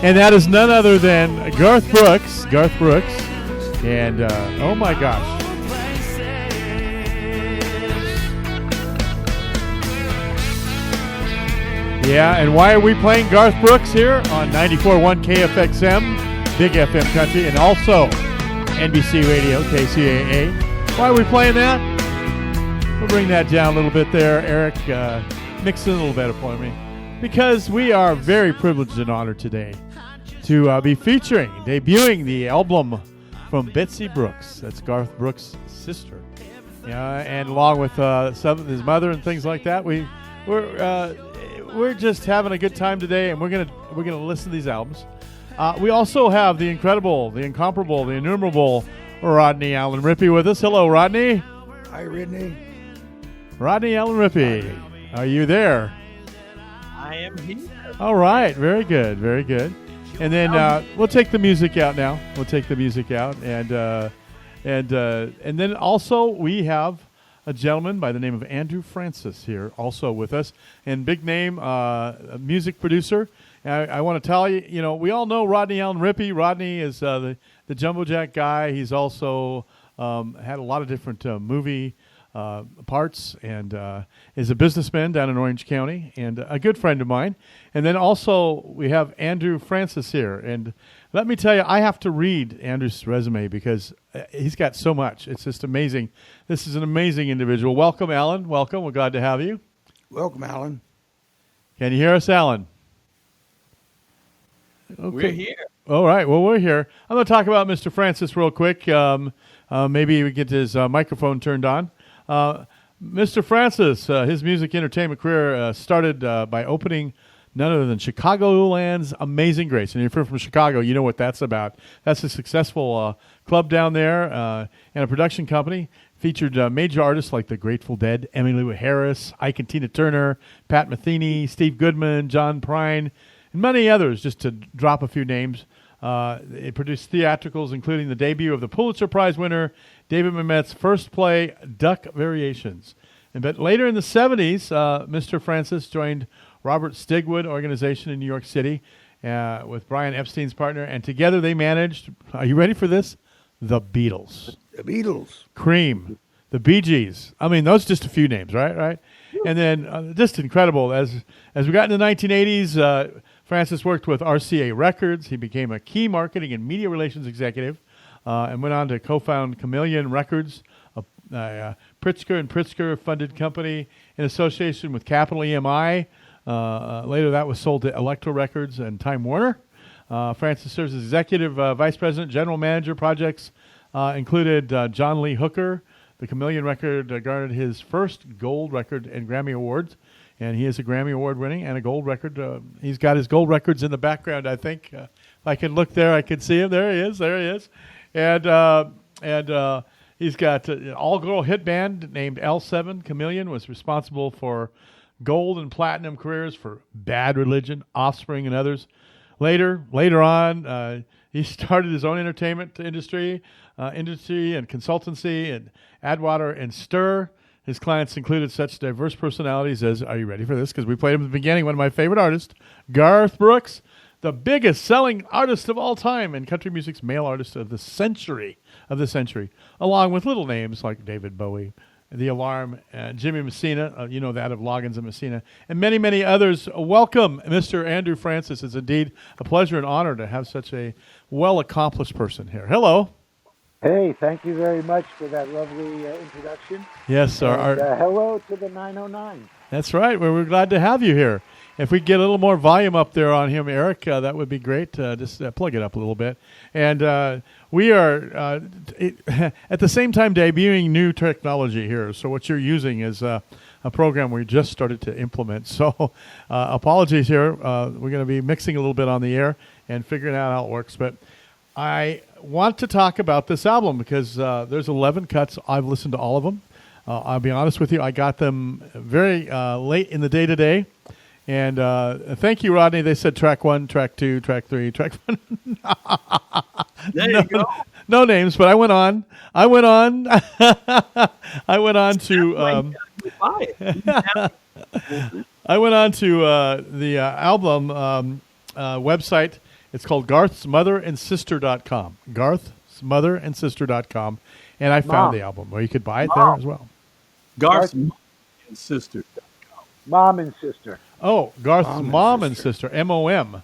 And that is none other than Garth Brooks. Garth Brooks. And, oh my gosh. Yeah, and why are we playing Garth Brooks here on 94.1 KFXM, Big FM Country, and also NBC Radio, KCAA? Why are we playing that? We'll bring that down a little bit there, Eric. Mix it a little better for me. Because we are very privileged and honored today to be debuting the album from Betsy Brooks. That's Garth Brooks' sister. And along with some of his mother and things like that, we're just having a good time today, and we're gonna listen to these albums. We also have the incredible, the incomparable, the innumerable Rodney Allen Rippey with us. Hello, Rodney. Hi, Rodney. Rodney Allen Rippey, are you there? I am here. All right, very good, very good. And then we'll take the music out now. We'll take the music out, and then also we have a gentleman by the name of Andrew Francis here, also with us, and big name a music producer. I want to tell you, we all know Rodney Allen Rippey. Rodney is the Jumbo Jack guy. He's also had a lot of different movie parts, and is a businessman down in Orange County, and a good friend of mine. And then also we have Andrew Francis here, and let me tell you, I have to read Andrew's resume because he's got so much. It's just amazing. This is an amazing individual. Welcome, Alan. Welcome. We're glad to have you. Welcome, Alan. Can you hear us, Alan? Okay. We're here. All right. Well, we're here. I'm going to talk about Mr. Francis real quick. Maybe we get his microphone turned on. Mr. Francis, his music entertainment career started by opening none other than Chicagoland's Amazing Grace. And if you're from Chicago, you know what that's about. That's a successful club down there and a production company. Featured major artists like the Grateful Dead, Emmylou Harris, Ike and Tina Turner, Pat Metheny, Steve Goodman, John Prine, and many others, just to drop a few names. It produced theatricals, including the debut of the Pulitzer Prize winner David Mamet's first play, Duck Variations. But later in the 70s, Mr. Francis joined Robert Stigwood organization in New York City with Brian Epstein's partner, and together they managed, are you ready for this? The Beatles. The Beatles. Cream. The Bee Gees. I mean, those are just a few names, right? And then just incredible. As we got in the 1980s, Francis worked with RCA Records. He became a key marketing and media relations executive and went on to co-found Chameleon Records, a Pritzker and Pritzker-funded company in association with Capital EMI. Later, that was sold to Elektra Records and Time Warner. Francis serves as executive vice president, general manager. Projects included John Lee Hooker. The Chameleon record garnered his first gold record and Grammy Awards. And he is a Grammy Award winning and a gold record. He's got his gold records in the background, I think. If I can look there, I can see him. There he is. And he's got an all-girl hit band named L7. Chameleon was responsible for gold and platinum careers for Bad Religion, Offspring, and others. Later on, he started his own entertainment industry and consultancy and Adwater and Stir. His clients included such diverse personalities as, are you ready for this? Because we played him at the beginning, one of my favorite artists, Garth Brooks, the biggest selling artist of all time and country music's male artist of the century, along with little names like David Bowie, The Alarm, Jimmy Messina, you know that of Loggins and Messina, and many, many others. Welcome, Mr. Andrew Francis. It's indeed a pleasure and honor to have such a well-accomplished person here. Hello. Hey, thank you very much for that lovely introduction. Yes, sir. And, hello to the 909. That's right. We're glad to have you here. If we get a little more volume up there on him, Eric, that would be great. Just plug it up a little bit. And we are, at the same time, debuting new technology here. So what you're using is a program we just started to implement. So apologies here. We're going to be mixing a little bit on the air and figuring out how it works. But I want to talk about this album because there's 11 cuts. I've listened to all of them. I'll be honest with you. I got them very late in the day today. And thank you, Rodney. They said track 1, track 2, track 3, track 1. There you go. No names, but I went on. I went on to I went on to the album website, It's called Garth'sMotherandSister.com. Garth'sMotherandSister.com. And I found the album, or you could buy it there as well. Garth's mom and sister. Mom and sister. Oh, Garth's Mom and Sister. MOM.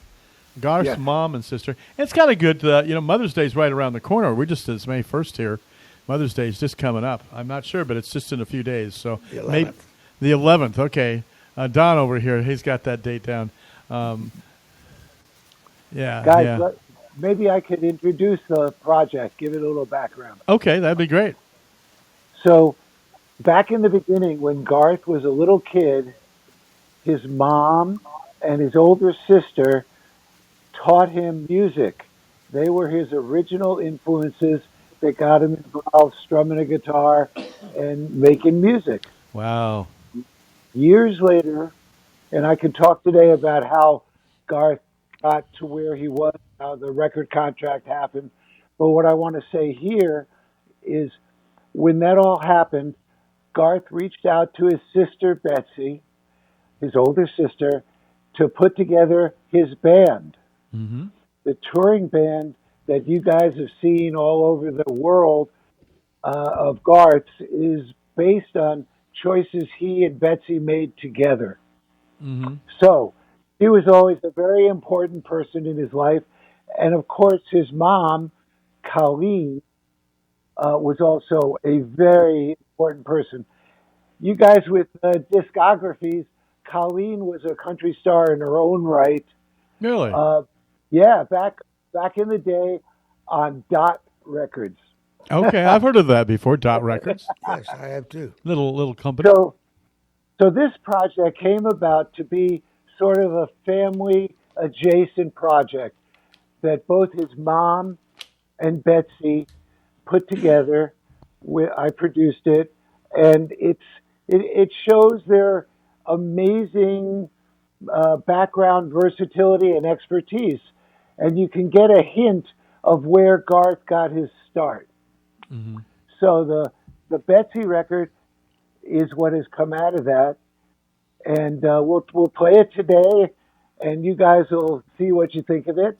Garth's Yes. Mom and Sister. And it's got a good, Mother's Day's right around the corner. We're just, it's May 1st here. Mother's Day's just coming up. I'm not sure, but it's just in a few days. So The 11th. maybe the 11th. Okay. Don over here, he's got that date down. Yeah. Guys, yeah. maybe I could introduce the project, give it a little background. Okay, that'd be great. So, back in the beginning, when Garth was a little kid, his mom and his older sister taught him music. They were his original influences that got him involved strumming a guitar and making music. Wow. Years later, and I could talk today about how Garth got to where he was, how the record contract happened. But what I want to say here is when that all happened, Garth reached out to his sister, Betsy, his older sister, to put together his band. Mm-hmm. The touring band that you guys have seen all over the world of Garth's is based on choices he and Betsy made together. Mm-hmm. So he was always a very important person in his life. And of course, his mom, Colleen, was also a very important person. You guys with discographies, Colleen was a country star in her own right. Really? Yeah, back in the day on Dot Records. Okay, I've heard of that before. Dot Records, Yes, I have too. little company. So this project came about to be sort of a family adjacent project that both his mom and Betsy put together. I produced it, and it shows their amazing background, versatility, and expertise. And you can get a hint of where Garth got his start. Mm-hmm. So the Betsy record is what has come out of that, and we'll play it today, and you guys will see what you think of it.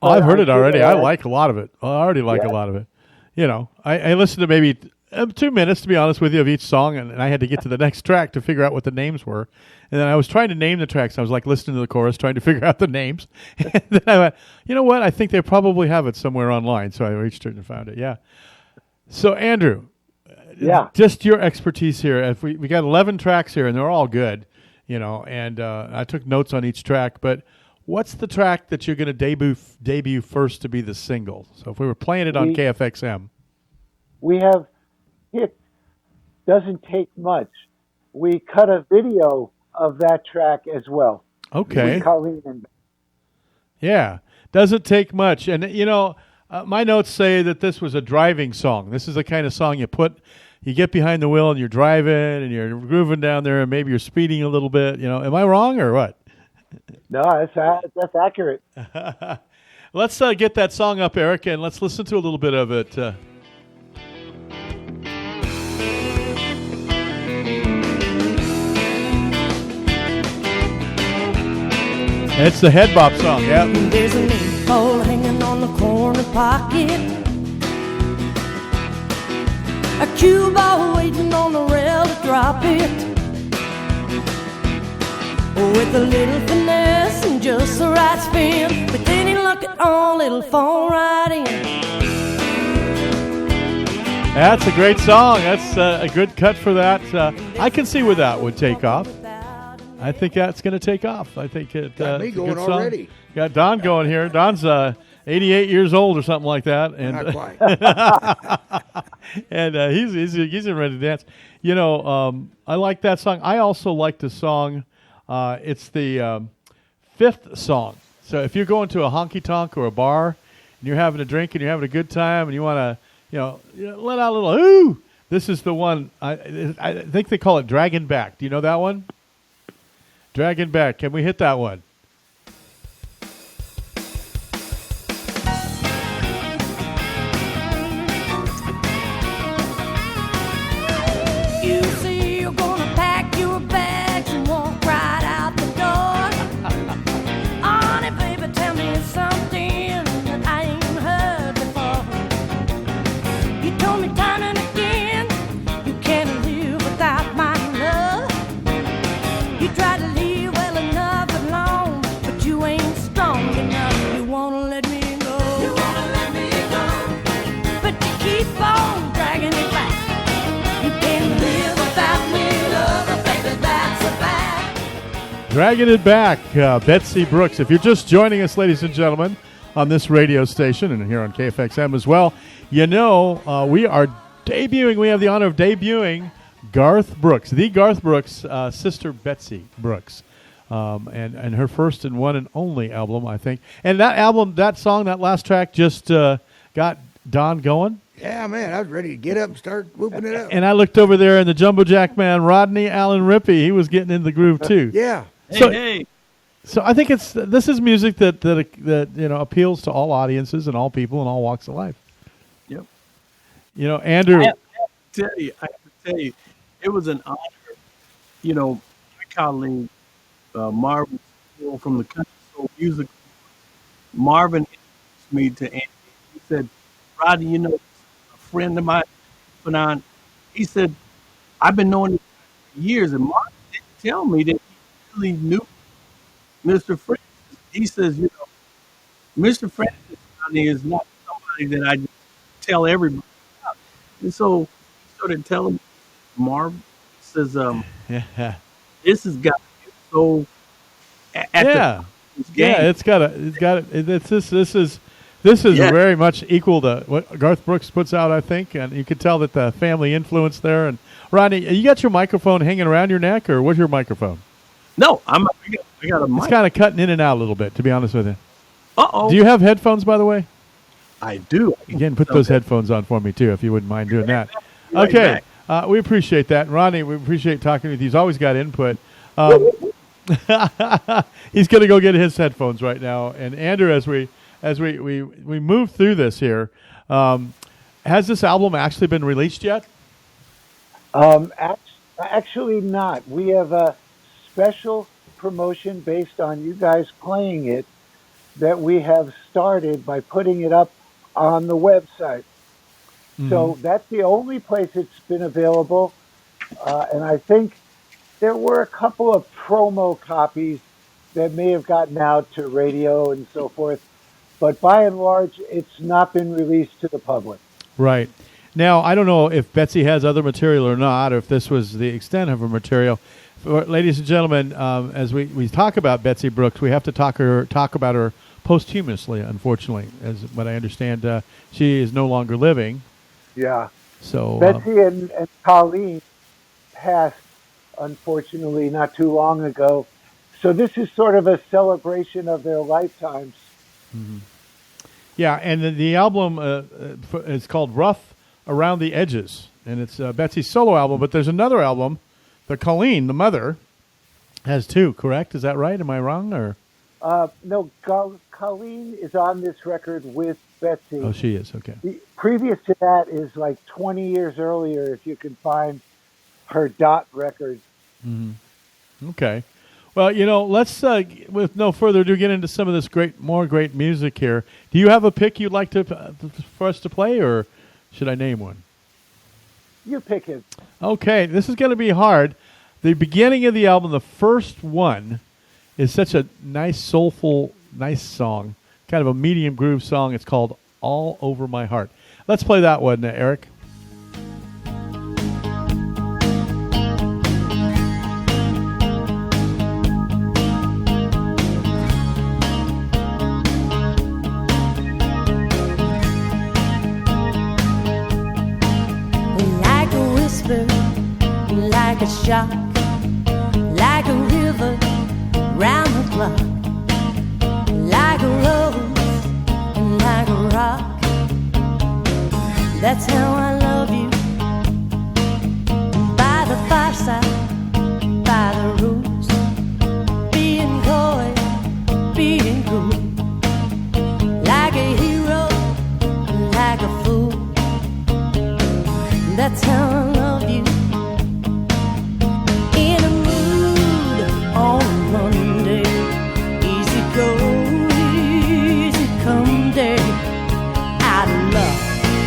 Oh, I've heard I'm it already. sure- I like a lot of it. I already like a lot of it. You know, I listened to maybe 2 minutes, to be honest with you, of each song, and I had to get to the next track to figure out what the names were. And then I was trying to name the tracks. I was like listening to the chorus, trying to figure out the names. And then I went, you know what? I think they probably have it somewhere online. So I reached it and found it. Yeah. So, Andrew, just your expertise here. If we got 11 tracks here, and they're all good, you know, and I took notes on each track. But what's the track that you're going to debut first to be the single? So if we were playing it on KFXM. We have picked Doesn't Take Much. We cut a video of that track as well. Okay. With Colleen and Yeah. Doesn't take much. And, you know, my notes say that this was a driving song. This is the kind of song you get behind the wheel and you're driving and you're grooving down there and maybe you're speeding a little bit. You know, am I wrong or what? No, that's accurate. Let's get that song up, Eric, and let's listen to a little bit of it. It's the Head Bop song, yeah. There's a leaf pole hanging on the corner pocket, a cue ball waiting on the rail to drop it. With a little finesse and just the right spin, but then you look at all, it'll fall right in. That's a great song. That's a good cut for that. I can see where that would take off. I think that's going to take off. I think it Got me it's a going good song. already. Got Don going here. Don's 88 years old or something like that, and Not quite. and he's ready to dance. You know, I like that song. I also like the song. It's the fifth song. So if you're going to a honky tonk or a bar and you're having a drink and you're having a good time and you want to, let out a little ooh, this is the one. I think they call it Dragon Back. Do you know that one? Dragon Back. Can we hit that one? You see you're gonna pack your bags and walk right out the door. Honey, baby, tell me something Dragging it back, Betsy Brooks. If you're just joining us, ladies and gentlemen, on this radio station and here on KFXM as well, you know we are debuting. We have the honor of debuting Garth Brooks, the Garth Brooks' sister Betsy Brooks, and her first and one and only album, I think. And that album, that song, that last track just got Don going. Yeah, man, I was ready to get up and start whooping it up. And I looked over there, and the Jumbo Jack man, Rodney Allen Rippey, he was getting in the groove too. Yeah. Hey. So I think this is music that you know appeals to all audiences and all people in all walks of life. Yep. You know, Andrew. I have to tell you, it was an honor. You know, my colleague Marvin from the Country Soul Music, Marvin introduced me to Andy. He said, "Rodney, you know, a friend of mine put on." He said, "I've been knowing him for years," and Marvin didn't tell me that he really knew Mr. Francis. He says, you know, Mr. Francis is not somebody that I just tell everybody about. And so he started telling Marv, he says, this has got to be so at the game. Yeah, this is very much equal to what Garth Brooks puts out, I think, and you can tell that the family influence there. And Rodney, you got your microphone hanging around your neck, or what's your microphone? No, I got a mic. It's kind of cutting in and out a little bit, to be honest with you. Uh-oh. Do you have headphones, by the way? I do. Again, put those headphones on for me, too, if you wouldn't mind doing that. Right Okay. We appreciate that. And Ronnie, we appreciate talking with you. He's always got input. He's going to go get his headphones right now. And Andrew, as we move through this here, has this album actually been released yet? Actually not. We have a special promotion based on you guys playing it that we have started by putting it up on the website. Mm-hmm. So that's the only place it's been available. And I think there were a couple of promo copies that may have gotten out to radio and so forth. But by and large, it's not been released to the public. Right. Now, I don't know if Betsy has other material or not, or if this was the extent of her material. Ladies and gentlemen, as we talk about Betsy Brooks, we have to talk about her posthumously, unfortunately. As what I understand, she is no longer living. Yeah. So Betsy and Colleen passed, unfortunately, not too long ago. So this is sort of a celebration of their lifetimes. Mm-hmm. Yeah, and the album is called Rough Around the Edges, and it's Betsy's solo album, but there's another album that Colleen, the mother, has too, correct? Is that right? Am I wrong? Or no, Colleen is on this record with Betsy. Oh, she is, okay. Previous to that is like 20 years earlier, if you can find her Dot record. Mm-hmm. Okay. Well, you know, let's, with no further ado, get into some of this great music here. Do you have a pick you'd like for us to play, or should I name one? You pick it. Okay, this is going to be hard. The beginning of the album, the first one, is such a nice, soulful, nice song, kind of a medium groove song. It's called All Over My Heart. Let's play that one, Eric. Like a shock, like a river round the clock, like a rose, like a rock. That's how I love you. By the fireside, by the roots, being coy, being cool, like a hero, like a fool. That's how I love you. In a mood on Monday, easy go, easy come day. Out of love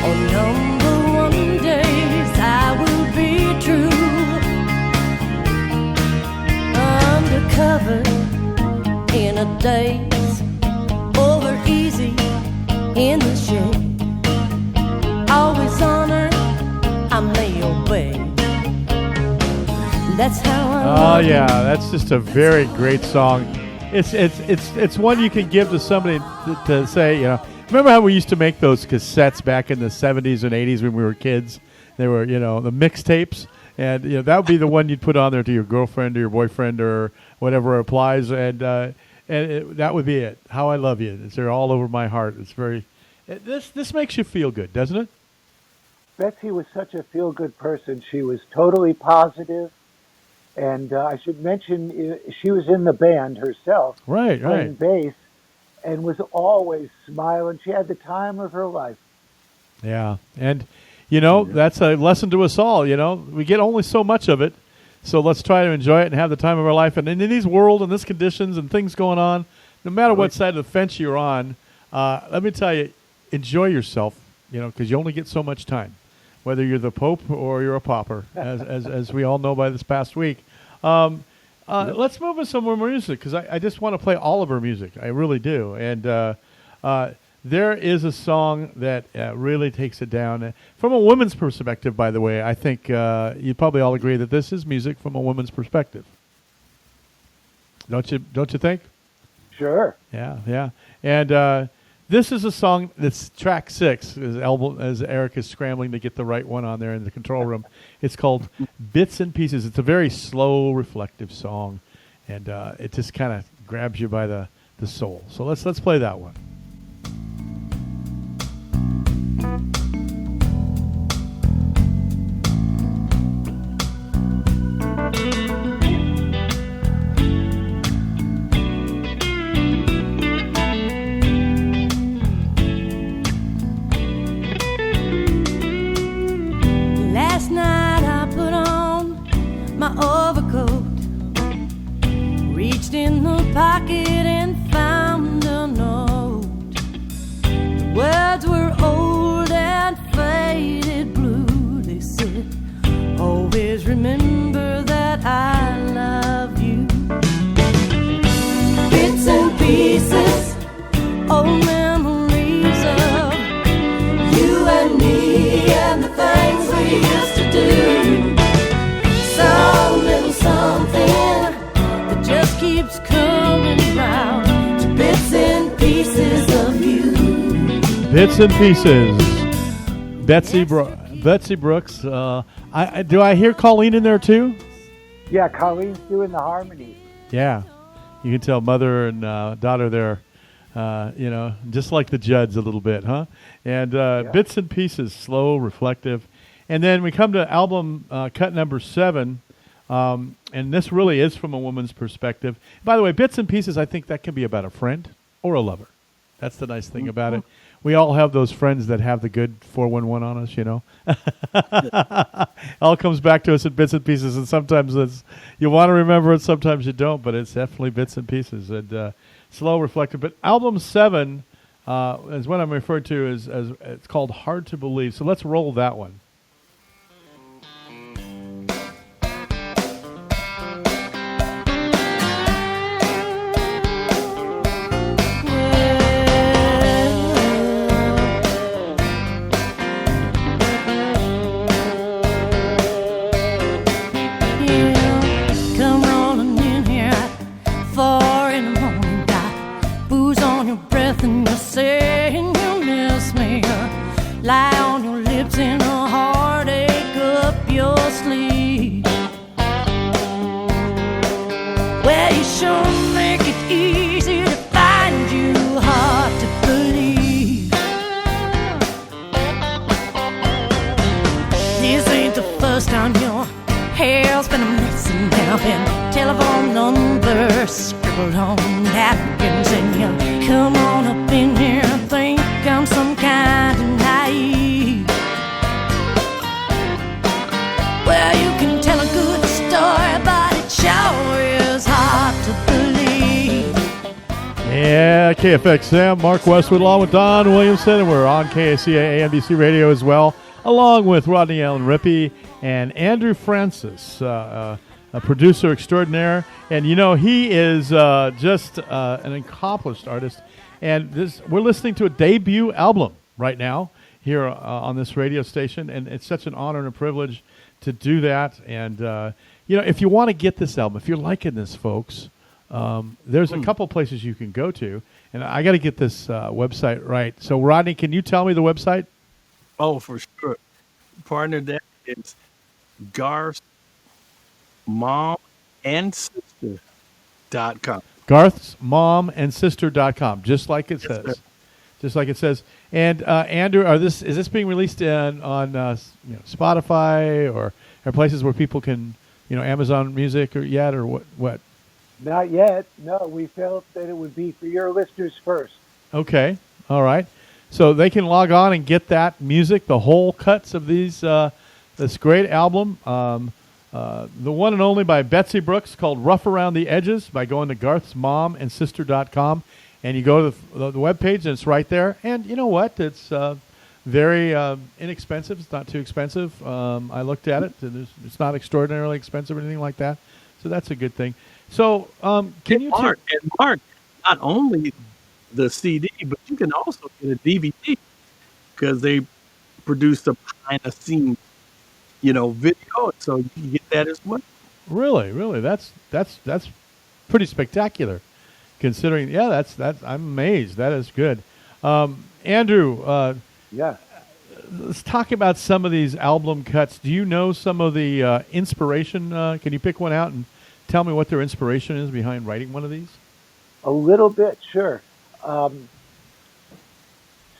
on number one days, I will be true. Undercover in a daze, over easy in the shade. Always on her, I may obey. That's how I Oh love yeah, that's just a very great song. It's one you can give to somebody to say, remember how we used to make those cassettes back in the 70s and 80s when we were kids? They were, the mixtapes, and that would be the one you'd put on there to your girlfriend or your boyfriend or whatever applies, and that would be it. How I Love You. They're all over my heart. It's very. This makes you feel good, doesn't it? Betsy was such a feel-good person. She was totally positive, and I should mention she was in the band herself, playing bass, and was always smiling. She had the time of her life. Yeah, and that's a lesson to us all. We get only so much of it, so let's try to enjoy it and have the time of our life. And in these world and these conditions and things going on, no matter what side of the fence you're on, let me tell you, enjoy yourself. Because you only get so much time. Whether you're the Pope or you're a pauper, as we all know by this past week. Let's move on some more music, because I just want to play all of her music. I really do. And there is a song that really takes it down. From a woman's perspective, by the way, I think you probably all agree that this is music from a woman's perspective. Don't you think? Sure. Yeah. And this is a song that's track 6, as Eric is scrambling to get the right one on there in the control room. It's called Bits and Pieces. It's a very slow, reflective song, and it just kind of grabs you by the soul. So let's play that one. Overcoat, reached in the pocket and found a note. The words were old and faded blue. They said, always remember that I love you. Bits and pieces, old memories of you and me and the things we used to do. Some little something that just keeps coming round to bits and pieces of you. Bits and Pieces. Betsy Brooks. Do I hear Colleen in there too? Yeah, Colleen's doing the harmonies. Yeah. You can tell mother and daughter there, just like the Judds a little bit, huh? And Bits and Pieces, slow, reflective. And then we come to album cut number 7, and this really is from a woman's perspective. By the way, Bits and Pieces, I think that can be about a friend or a lover. That's the nice thing about it. We all have those friends that have the good 411 on us, All comes back to us in bits and pieces, and sometimes you want to remember it, sometimes you don't, but it's definitely bits and pieces. And slow, reflective. But album 7 is what I'm referring to as it's called Hard to Believe. So let's roll that one. Lie on your lips in a heartache up your sleeve. Well, you sure make it easy to find you hard to believe. This ain't the first time your hair's been a mess, and there have been telephone numbers scribbled on napkins, and you come on up in here and think I'm some kind of naive. Well, you can tell a good story, but it sure is hard to believe. Yeah, KFXM, Mark Westwood along with Don Williamson, and we're on KACA AMBC Radio as well, along with Rodney Allen Rippey and Andrew Francis, a producer extraordinaire. And, he is just an accomplished artist. And we're listening to a debut album right now here on this radio station, and it's such an honor and a privilege to do that. And if you want to get this album, if you're liking this, folks, there's a couple places you can go to. And I got to get this website right. So, Rodney, can you tell me the website? Oh, for sure. Partner, that is Garth's Mom and Sister.com. Garth's Mom and Sister.com, just like it says. Sir. Just like it says. And Andrew, is this being released on Spotify or places where people can, Amazon Music or what? Not yet. No, we felt that it would be for your listeners first. Okay. All right. So they can log on and get that music, the whole cuts of this great album, the one and only by Betsy Brooks, called Rough Around the Edges, by going to garthsmomandsister.com. And you go to the webpage, and it's right there. And you know what? It's very inexpensive. It's not too expensive. I looked at it. And it's not extraordinarily expensive or anything like that. So that's a good thing. So can you... Mark, not only the CD, but you can also get a DVD because they produced a behind-the-scenes, video. So you can get that as well. Really? That's pretty spectacular. Considering, that's I'm amazed. That is good. Andrew, Yeah. Let's talk about some of these album cuts. Do you know some of the inspiration? Can you pick one out and tell me what their inspiration is behind writing one of these? A little bit, sure.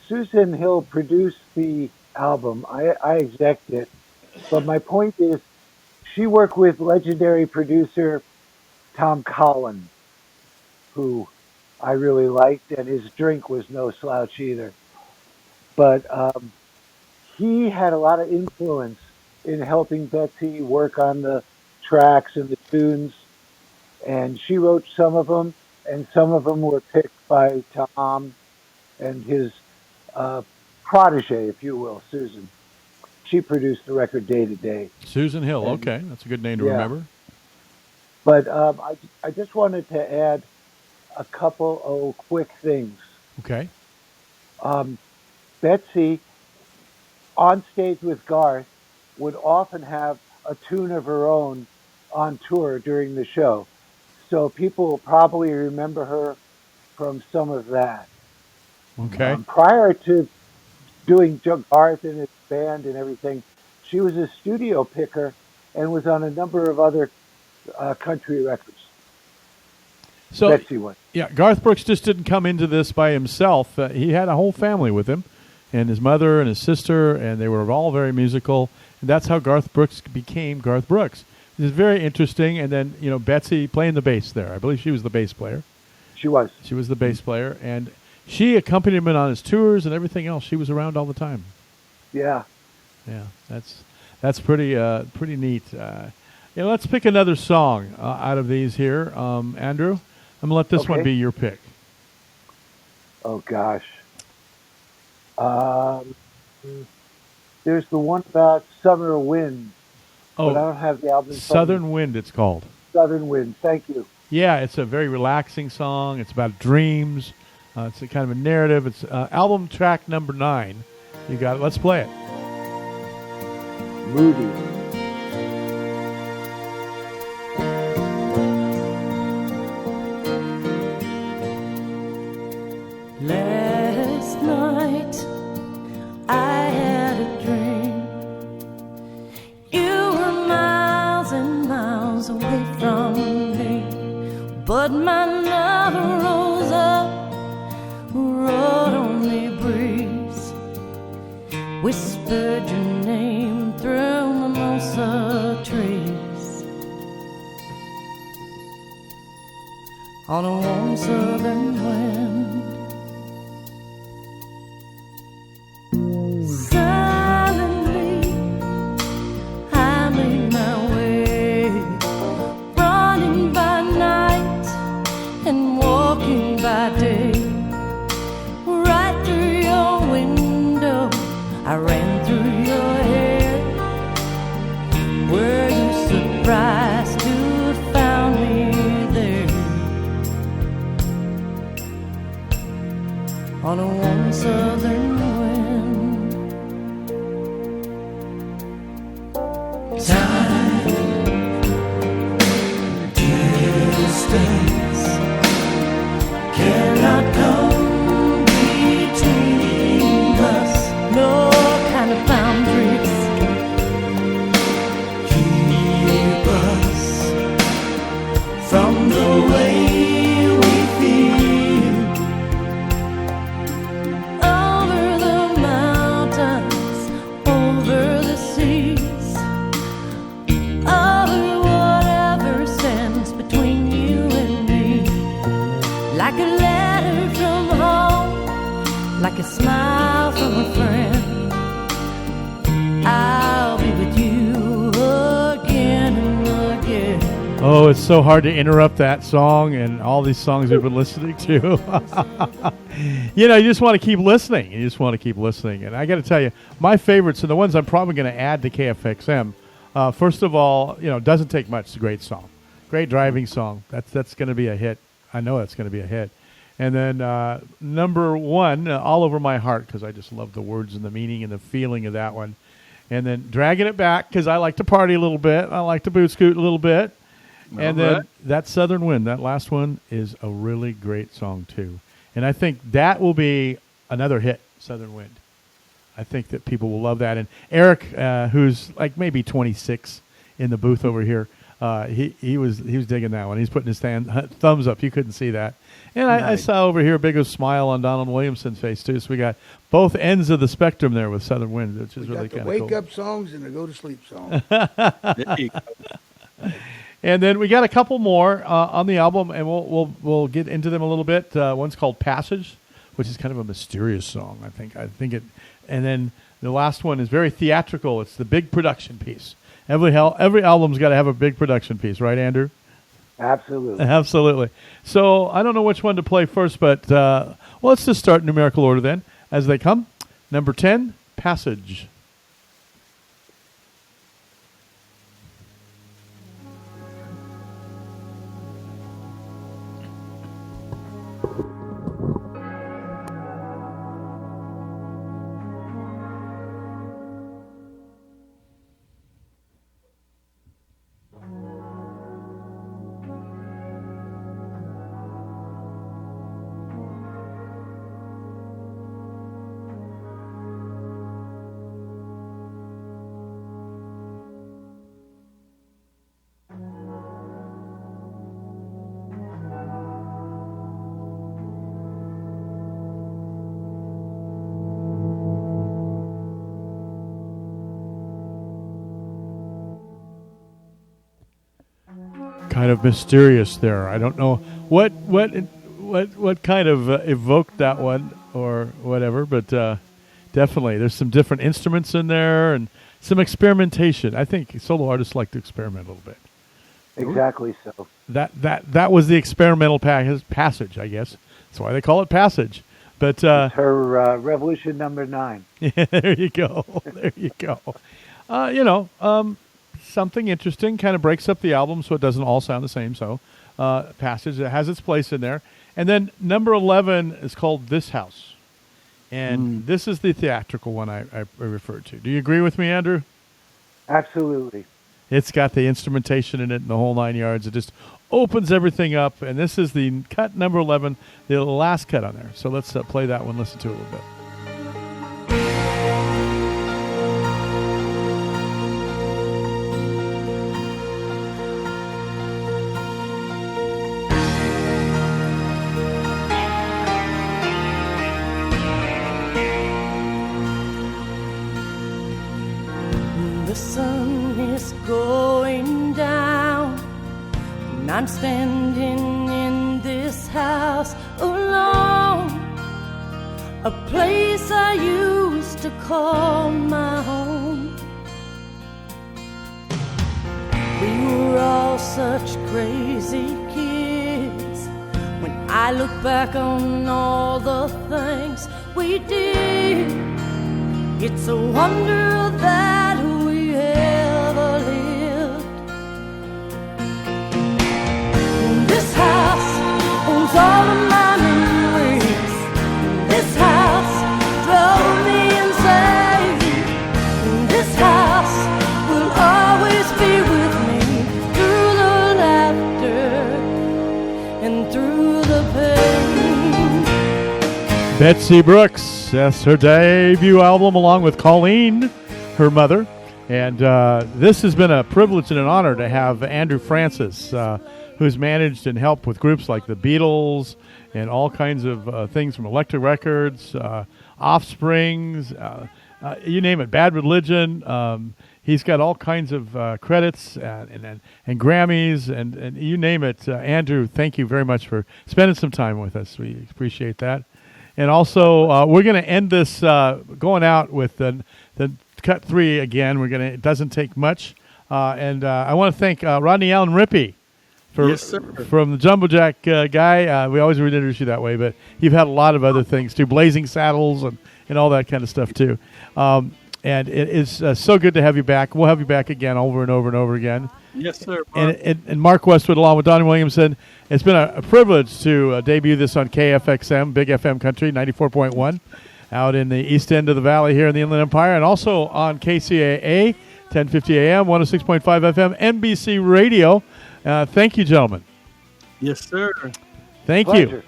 Susan Hill produced the album. I execed it. But my point is, she worked with legendary producer Tom Collins, who I really liked, and his drink was no slouch either. But he had a lot of influence in helping Betsy work on the tracks and the tunes, and she wrote some of them, and some of them were picked by Tom and his protege, if you will, Susan. She produced the record day to day. Susan Hill, And, okay. That's a good name to remember. But I just wanted to add a couple of quick things. Okay. Betsy, on stage with Garth, would often have a tune of her own on tour during the show. So people will probably remember her from some of that. Okay. Prior to doing Garth and his band and everything, she was a studio picker and was on a number of other country records. So, Betsy was. yeah, Garth Brooks just didn't come into this by himself. He had a whole family with him, and his mother and his sister, and they were all very musical. And that's how Garth Brooks became Garth Brooks. It is very interesting. And then, Betsy playing the bass there. I believe she was the bass player. She was. She was the bass player, and she accompanied him on his tours and everything else. She was around all the time. Yeah. Yeah, that's pretty neat. Let's pick another song out of these here. Andrew, I'm going to let this one be your pick. Oh, gosh. There's the one about Summer Wind, but I don't have the album. Southern Wind, it's called. Southern Wind, thank you. Yeah, it's a very relaxing song. It's about dreams. It's a kind of a narrative. It's album track number 9. You got it. Let's play it. Moody. Last night I had a dream. You were miles and miles away from me, but my love rose up, rode on the breeze, whispered your name through mimosa trees. On a warm southern wind, silently I made my way, running by night and walking by day. Right through your window I ran through your hair. Were you surprised to have found me there? On a warm southern wind. Time like a smile from a friend. I'll be with you again and again. Oh, it's so hard to interrupt that song and all these songs we've been listening to. You just want to keep listening. You just want to keep listening. And I got to tell you, my favorites and the ones I'm probably going to add to KFXM, first of all, Doesn't Take Much. It's a great song. Great driving song. That's going to be a hit. I know that's going to be a hit. And then number one, All Over My Heart, because I just love the words and the meaning and the feeling of that one. And then Dragging It Back, because I like to party a little bit. I like to boot scoot a little bit. And then that Southern Wind, that last one, is a really great song, too. And I think that will be another hit, Southern Wind. I think that people will love that. And Eric, who's like maybe 26 in the booth over here, he was digging that one. He's putting his thumbs up. You couldn't see that. And I saw over here a big smile on Donald Williamson's face, too. So we got both ends of the spectrum there with Southern Wind, which is really kind of cool. Wake up songs and the go to sleep songs. There you go. And then we got a couple more on the album, and we'll get into them a little bit. One's called Passage, which is kind of a mysterious song. I think it. And then the last one is very theatrical. It's the big production piece. Every album's got to have a big production piece, right, Andrew? Absolutely. Absolutely. So I don't know which one to play first, but let's just start in numerical order then, as they come. Number 10, Passage. Kind of mysterious there. I don't know what kind of evoked that one or whatever, but definitely there's some different instruments in there and some experimentation. I think solo artists like to experiment a little bit. Exactly so. That was the experimental passage, I guess. That's why they call it Passage. But it's her Revolution number 9. Yeah, there you go. There you go. Something interesting, kind of breaks up the album so it doesn't all sound the same. So Passage, it has its place in there. And then number 11 is called This House. And this is the theatrical one I referred to. Do you agree with me, Andrew? Absolutely. It's got the instrumentation in it and the whole 9 yards. It just opens everything up. And this is the cut number 11, the last cut on there. So let's play that one, listen to it a little bit. The sun is going down, and I'm standing in this house alone, a place I used to call my home. We were all such crazy kids. When I look back on all the things we did, it's a wonder that we ever lived. This house owns all of my memories. This house drove me insane. This house will always be with me through the laughter and through the pain. Betsy Brooks, that's her debut album along with Colleen, her mother. And this has been a privilege and an honor to have Andrew Francis, who's managed and helped with groups like the Beatles and all kinds of things from Electric Records, Offsprings, you name it, Bad Religion. He's got all kinds of credits and Grammys and you name it. Andrew, thank you very much for spending some time with us. We appreciate that. And also, we're going to end this going out with the cut 3 again. It doesn't take much. And I want to thank Rodney Allen Rippey from the Jumbo Jack guy. We always introduce you that way, but you've had a lot of other things too, Blazing Saddles and all that kind of stuff too. And it is so good to have you back. We'll have you back again over and over and over again. Yes, sir. Mark. And Mark Westwood, along with Donnie Williamson, it's been a privilege to debut this on KFXM, Big FM Country, 94.1, out in the east end of the valley here in the Inland Empire, and also on KCAA, 1050 AM, 106.5 FM, NBC Radio. Thank you, gentlemen. Yes, sir. Thank Pleasure. you.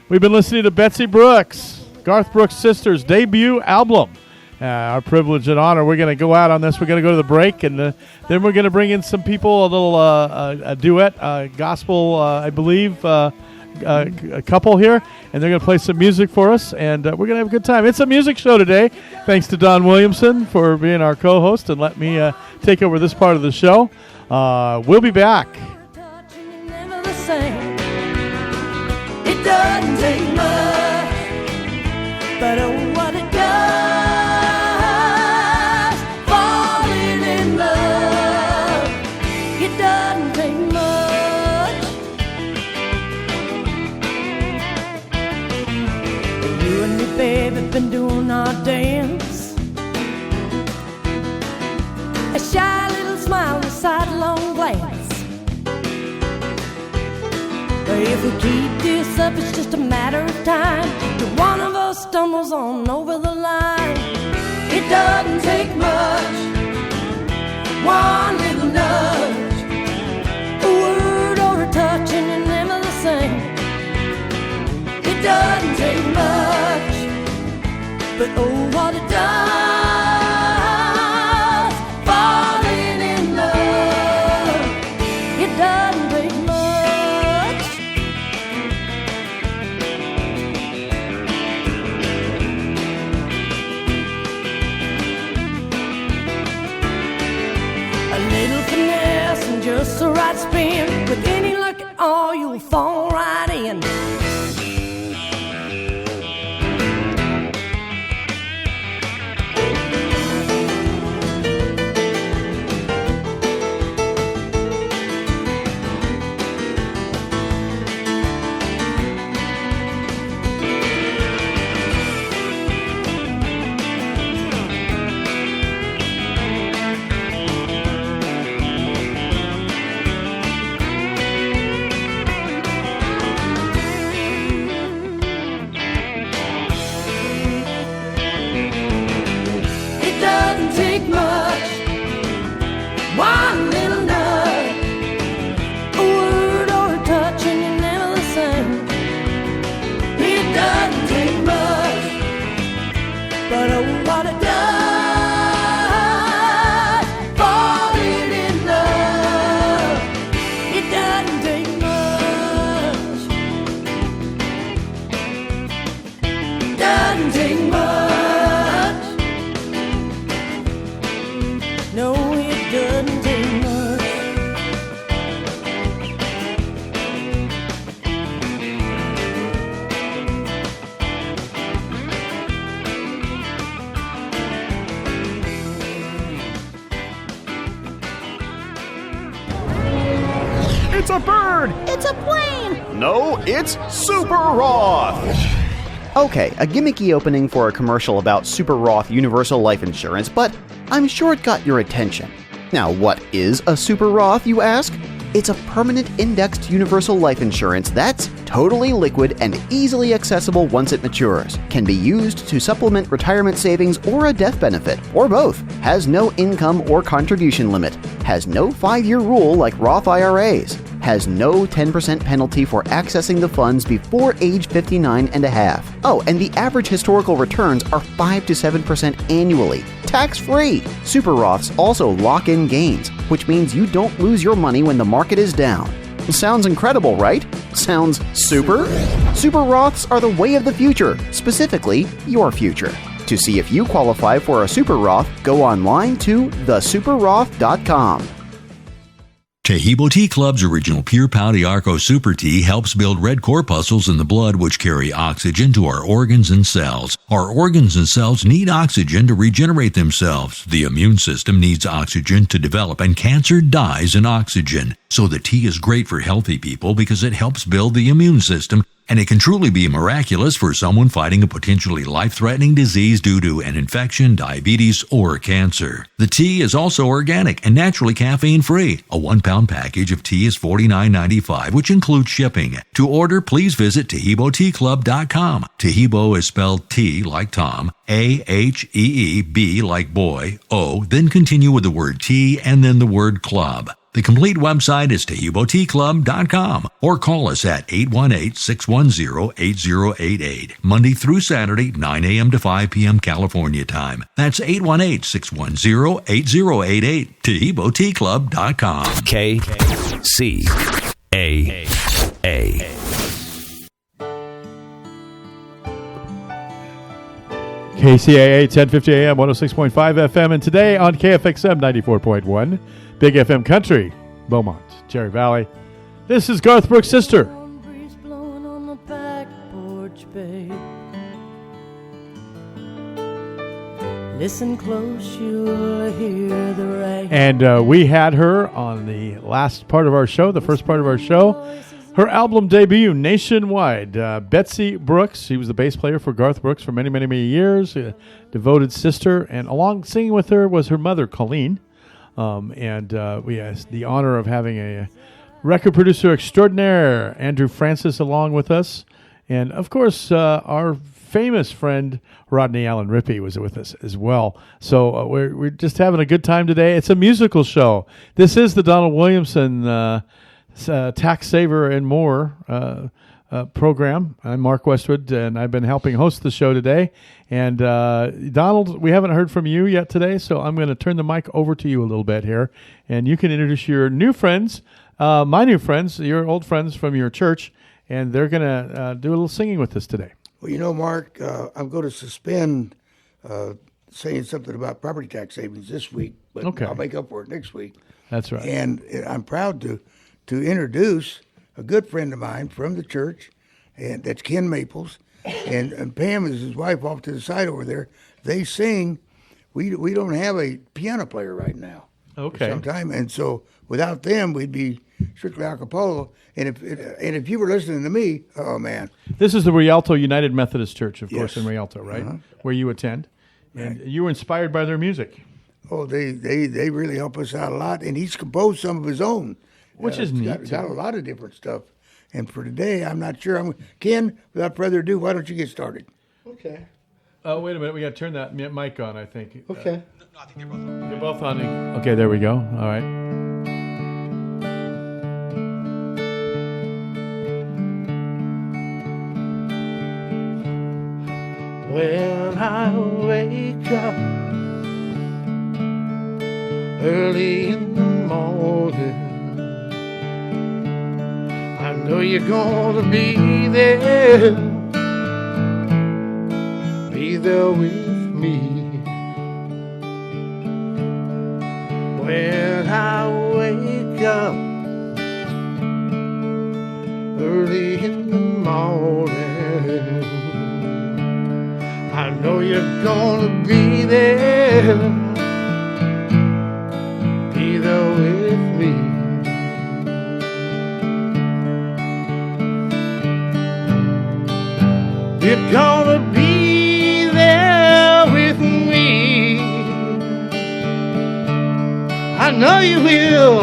We've been listening to Betsy Brooks, Garth Brooks' sisters' debut album. Our privilege and honor. We're going to go out on this. We're going to go to the break, and then we're going to bring in some people, a little a duet, gospel, I believe, a couple here, and they're going to play some music for us, and we're going to have a good time. It's a music show today. Thanks to Don Williamson for being our co-host and let me take over this part of the show. We'll be back. It doesn't take much, but oh, what it does, falling in love. It doesn't take much. You and me, baby, been doing our dance. A shy little smile and a sidelong glance. If we keep this up, it's just a matter of time till one of us stumbles on over the line. It doesn't take much, one little nudge, a word or a touch, and you're never the same. It doesn't take much, but oh, what it does, falling in love. It doesn't take much. Just the right spin. With any luck at all, you'll fall right in. One little nudge, a word or a touch, and you're never the same. It doesn't take much, but oh, what it does, falling in love. It doesn't take much, doesn't take much. No, it doesn't take much. It's a bird! It's a plane! No, it's Super Roth! Okay, a gimmicky opening for a commercial about Super Roth Universal Life Insurance, but I'm sure it got your attention. Now, what is a Super Roth, you ask? It's a permanent indexed universal life insurance that's totally liquid and easily accessible once it matures. Can be used to supplement retirement savings or a death benefit, or both. Has no income or contribution limit. Has no 5-year rule like Roth IRAs. Has no 10% penalty for accessing the funds before age 59 and a half. Oh, and the average historical returns are 5 to 7% annually. Tax-free! Super Roths also lock in gains, which means you don't lose your money when the market is down. Sounds incredible, right? Sounds super? Super Roths are the way of the future, specifically your future. To see if you qualify for a Super Roth, go online to thesuperroth.com. Tahibo Tea Club's original Pure Pau de Arco Super Tea helps build red corpuscles in the blood which carry oxygen to our organs and cells. Our organs and cells need oxygen to regenerate themselves. The immune system needs oxygen to develop, and cancer dies in oxygen. So the tea is great for healthy people because it helps build the immune system, and it can truly be miraculous for someone fighting a potentially life-threatening disease due to an infection, diabetes, or cancer. The tea is also organic and naturally caffeine-free. A 1-pound package of tea is $49.95, which includes shipping. To order, please visit TahiboTeaClub.com. Tahibo is spelled T like Tom, A-H-E-E-B like boy, O, then continue with the word tea and then the word club. The complete website is TahiboTeaClub.com, or call us at 818-610-8088, Monday through Saturday, 9 a.m. to 5 p.m. California time. That's 818-610-8088, TahiboTeaClub.com. KCAA. KCAA 1050 AM, 106.5 FM, and today on KFXM 94.1, Big FM Country, Beaumont, Cherry Valley. This is Garth Brooks' sister. Breeze blowing on the back porch, babe. Listen close, you'll hear the rain. And we had her on the last part of our show, the first part of our show. Her album debut nationwide, Betsy Brooks. She was the bass player for Garth Brooks for many, many, many years, a devoted sister. And along singing with her was her mother, Colleen. And we had the honor of having a record producer extraordinaire, Andrew Francis, along with us. And, of course, our famous friend, Rodney Allen Rippey, was with us as well. So we're just having a good time today. It's a musical show. This is the Donald Williamson Taxsaver and More program. I'm Mark Westwood, and I've been helping host the show today. And Donald, we haven't heard from you yet today, so I'm going to turn the mic over to you a little bit here, and you can introduce your new friends, my new friends, your old friends from your church, and they're going to do a little singing with us today. Well, you know, Mark, I'm going to suspend saying something about property tax savings this week, but Okay. I'll make up for it next week. That's right. And I'm proud to introduce a good friend of mine from the church, and that's Ken Maples, and Pam is his wife off to the side over there. They sing. We don't have a piano player right now. Okay. Sometime, and so without them, we'd be strictly a cappella. And if you were listening to me, oh man, This is the Rialto United Methodist Church, of course, Yes. in Rialto, right? Uh-huh. Where you attend. And you were inspired by their music, oh they really help us out a lot. And he's composed some of his own, which is he's neat. got a lot of different stuff. And for today, I'm not sure. Ken, without further ado, why don't you get started? Okay. Oh, wait a minute. We got to turn that mic on, I think. Okay. No, I think they're both on. They're both on. Okay, there we go. All right. When I wake up early in the morning, I know you're gonna be there with me. When I wake up early in the morning, I know you're gonna be there with me. You're gonna be there with me. I know you will.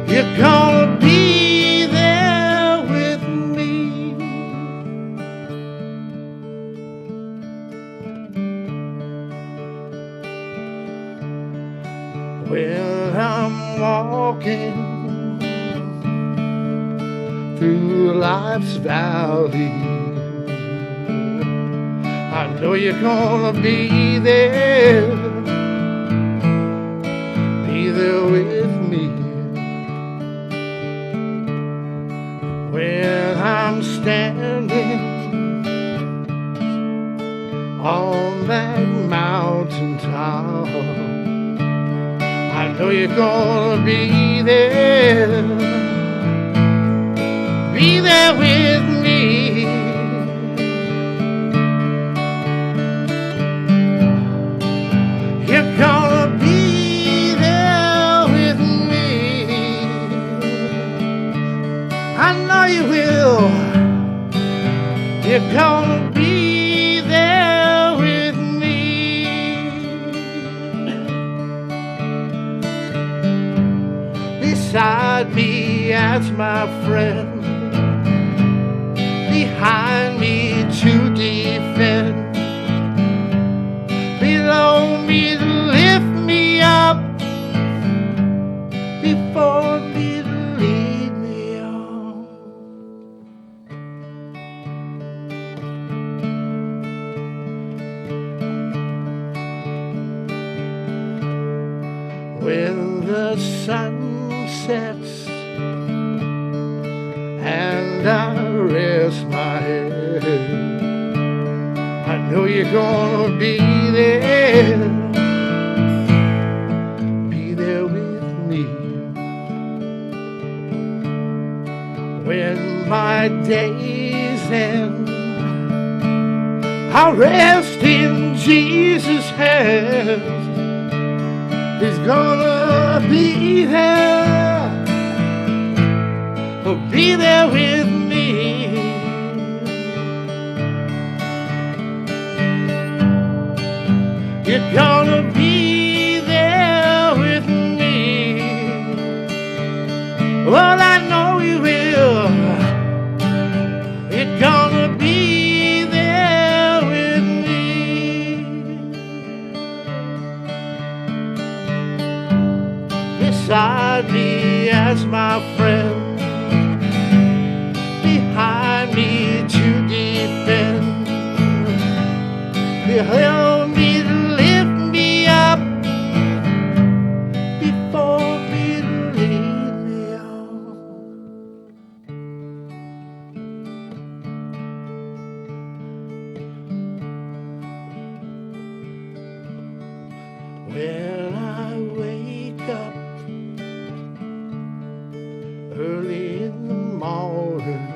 You're gonna be there with me. When I'm walking through life's valley, I know you're gonna be there with me. When I'm standing on that mountain top, I know you're gonna be there with me. You're gonna be there with me. I know you will. You're gonna be there with me. Beside me as my friend, behind me to defend, below me to lift me up, before me to lead me on. When the sun sets and I rest my head, I know you're gonna be there with me. When my days end, I rest in Jesus' hands. He's gonna be there with me. You're gonna be there with me. Well, I know you will. You're gonna be there with me. Beside me as my friend, behind me to defend, behind me to lift me up, before me to lead me on. When I wake up early in the morning,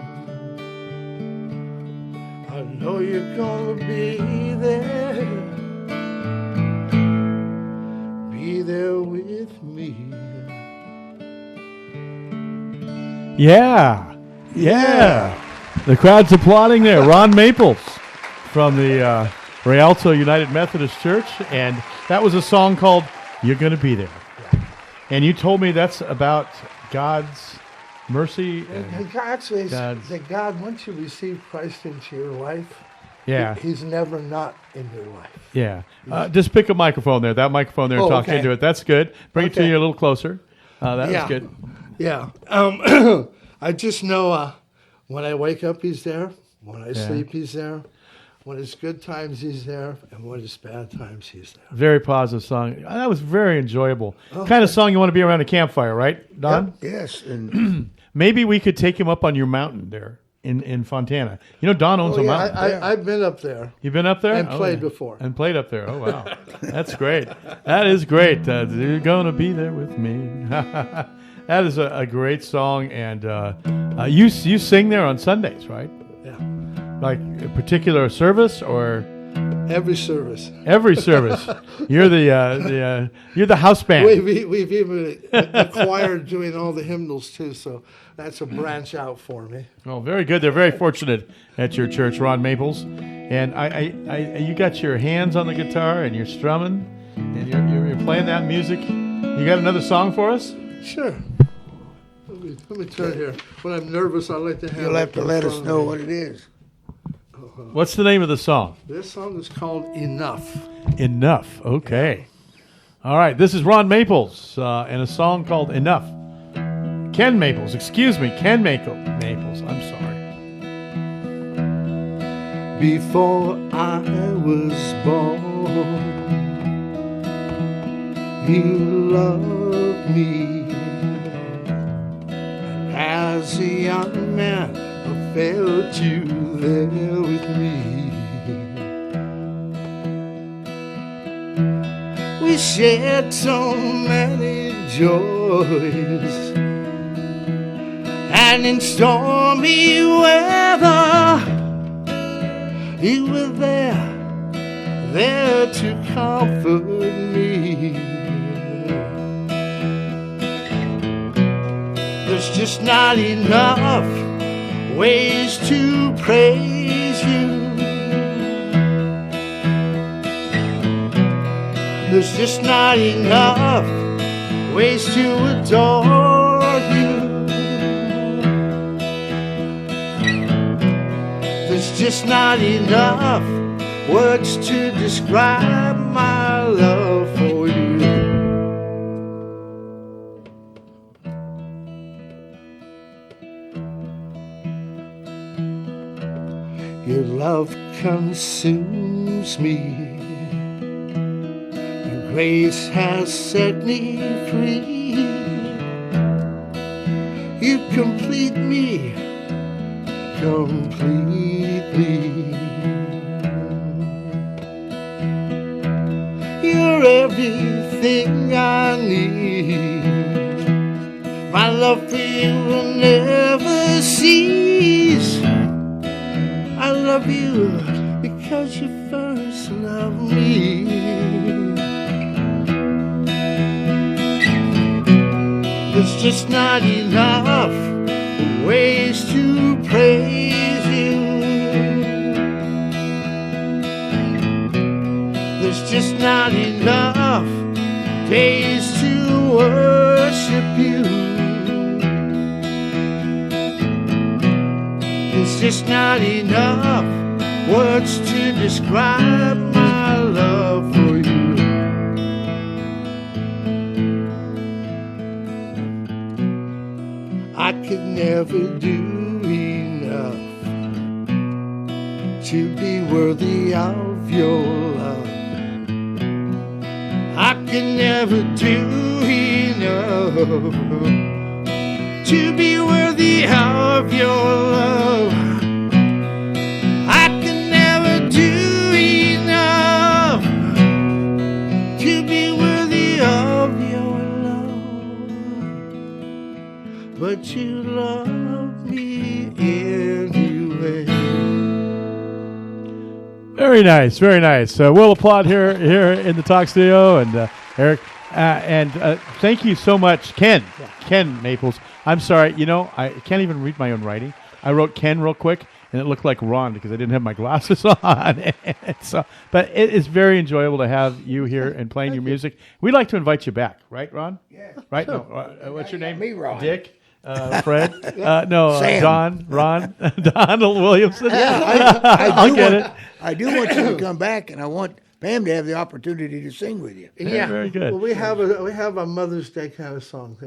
I know you're gonna be there with me. Yeah. The crowd's applauding there. Ron Maples from the Rialto United Methodist Church, and that was a song called "You're Gonna Be There." And you told me that's about God's mercy. Actually, it's God's- that God, once you receive Christ into your life, Yeah. He's never not in your life. Yeah. Just pick a microphone there. That microphone there and talk okay. into it. That's good. Bring it to Okay. you a little closer. That was Yeah. good. Yeah. I just know when I wake up, He's there. When I sleep, He's there. When it's good times, He's there. And when it's bad times, He's there. Very positive song. That was very enjoyable. Kind of song you want to be around a campfire, right, Don? Yes, and Maybe we could take him up on your mountain there in Fontana. You know, Don owns a mountain. I've been up there. You've been up there? And Oh, played yeah. before. And played up there. Oh, wow. That's great. That is great. You're going to be there with me. That is a great song. And you sing there on Sundays, right? Yeah. Like a particular service or Every service. every service? You're the house band. We've even acquired doing all the hymnals too, so that's a branch out for me. Oh, very good. They're very fortunate at your church, Ron Maples. And you got your hands on the guitar and you're strumming and you're playing that music. You got another song for us? Sure. Let me turn here. When I'm nervous, I like to have. you'll have to let us know what it is. What's the name of the song? This song is called "Enough." Enough. Okay. All right. This is Ron Maples and a song called Enough. Ken Maples. Maples. I'm sorry. Before I was born, you loved me. As a young man, I felt you there with me. we shared so many joys. And in stormy weather, you were there to comfort me. There's just not enough ways to praise you. There's just not enough ways to adore you. There's just not enough words to describe my love for you. Your love consumes me. Your grace has set me free. You complete me completely. You're everything I need. My love for you will never cease. I love you because you first loved me. There's just not enough ways to praise you. There's just not enough days to worship you. There's just not enough words to describe my love for you. I could never do enough to be worthy of your love. I could never do enough to be worthy of your love. I can never do enough to be worthy of your love, but you love me anyway. Very nice, very nice. We'll applaud here in the Talk Studio, and Eric, and thank you so much, Ken. Yeah. Ken Maples. I'm sorry, I can't even read my own writing. I wrote Ken real quick, and it looked like Ron because I didn't have my glasses on. But it is very enjoyable to have you here and playing your music. We'd like to invite you back, right, Ron? Yeah. Right? No, what's your name? Me, Ron. Dick. Fred? No, Sam. Don, Ron, Donald Williamson. Yeah, I'll get it. I do want you to come back, and I want Pam to have the opportunity to sing with you. Yeah, very good. Well, we have a Mother's Day kind of song.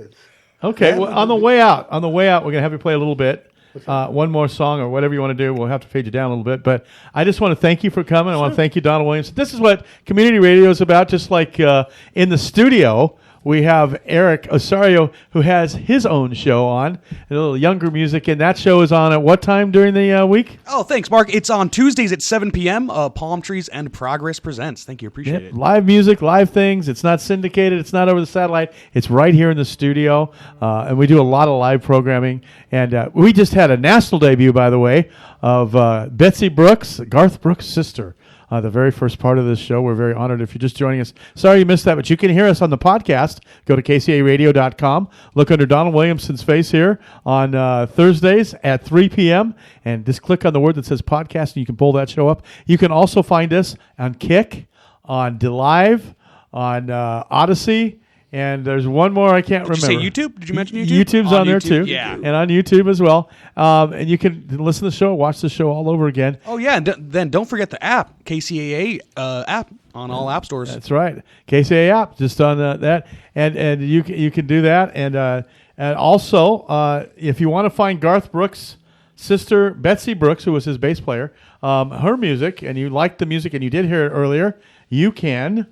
Okay, well, on the way out, we're going to have you play a little bit. One more song or whatever you want to do. We'll have to fade you down a little bit. But I just want to thank you for coming. I want to thank you, Donald Williamson. This is what community radio is about, just like in the studio. We have Eric Osario, who has his own show on, a little younger music, and that show is on at what time during the week? Oh, thanks, Mark. It's on Tuesdays at 7 p.m. Palm Trees and Progress presents. Thank you. Appreciate it. Live music, live things. It's not syndicated. It's not over the satellite. It's right here in the studio, and we do a lot of live programming. And we just had a national debut, by the way, of Betsy Brooks, Garth Brooks' sister. The very first part of this show. We're very honored if you're just joining us. Sorry you missed that, but you can hear us on the podcast. Go to kcaradio.com. Look under Donald Williamson's face here on Thursdays at 3 p.m. and just click on the word that says podcast, and you can pull that show up. You can also find us on Kick, on DeLive, on Odyssey, and there's one more I can't remember. Did you say YouTube? Did you mention YouTube? YouTube's on there too. Yeah. And on YouTube as well. And you can listen to the show, watch the show all over again. Oh, yeah. And then don't forget the app, KCAA app on all app stores. That's right. KCAA app, just on that. And you can do that. And also, if you want to find Garth Brooks' sister, Betsy Brooks, who was his bass player, her music, and you liked the music and you did hear it earlier, you can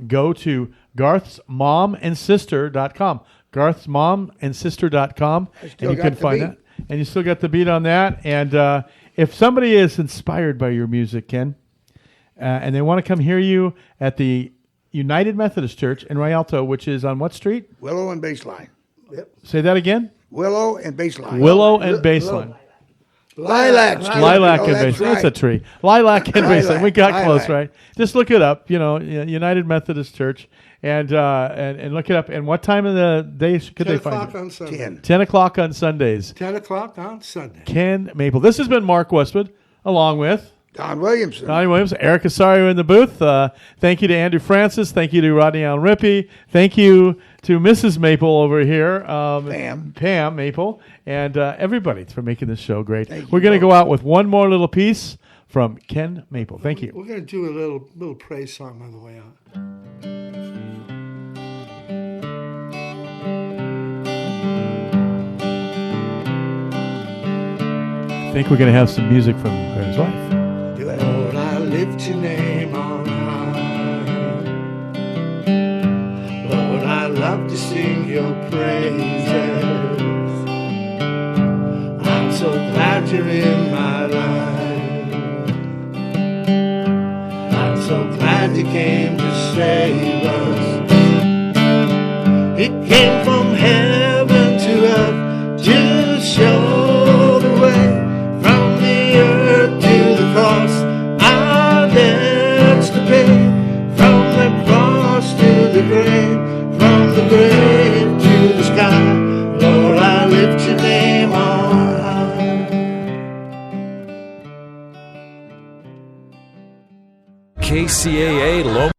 go to Garth'sMomandSister.com. Garth'sMomandSister.com. And you can find that. And you still got the beat on that. And if somebody is inspired by your music, Ken, and they want to come hear you at the United Methodist Church in Rialto, which is on what street? Willow and Baseline. Yep. Say that again. Willow and Baseline. Willow and Baseline. Lilac. Lilac Oh, and that's Baseline. right. That's a tree. Lilac and Lilac. Baseline. We got close, Lilac. right? Just look it up. United Methodist Church, and look it up. And what time of the day could 10 they o'clock find it? on Sunday. 10. 10 o'clock on Sundays. 10 o'clock on Sunday. Ken Maple. This has been Mark Westwood, along with Don Williamson. Donnie Williams, Eric Asario in the booth. Thank you to Andrew Francis. Thank you to Rodney Allen Rippey. Thank you to Mrs. Maple over here. Pam Maple. And everybody for making this show great. We're going to go out with one more little piece from Ken Maple. Thank you. We're going to do a little praise song on the way out. I think we're going to have some music from his wife. Lord, I lift your name on high. Lord, I love to sing your praises. I'm so glad you're in my life. I'm so glad you came to save us. It came from heaven to earth to show the way. From the earth to the cross, our debts to pay. From the cross to the grave, from the grave to the sky. Lord, I lift your name on high. KCAA Loma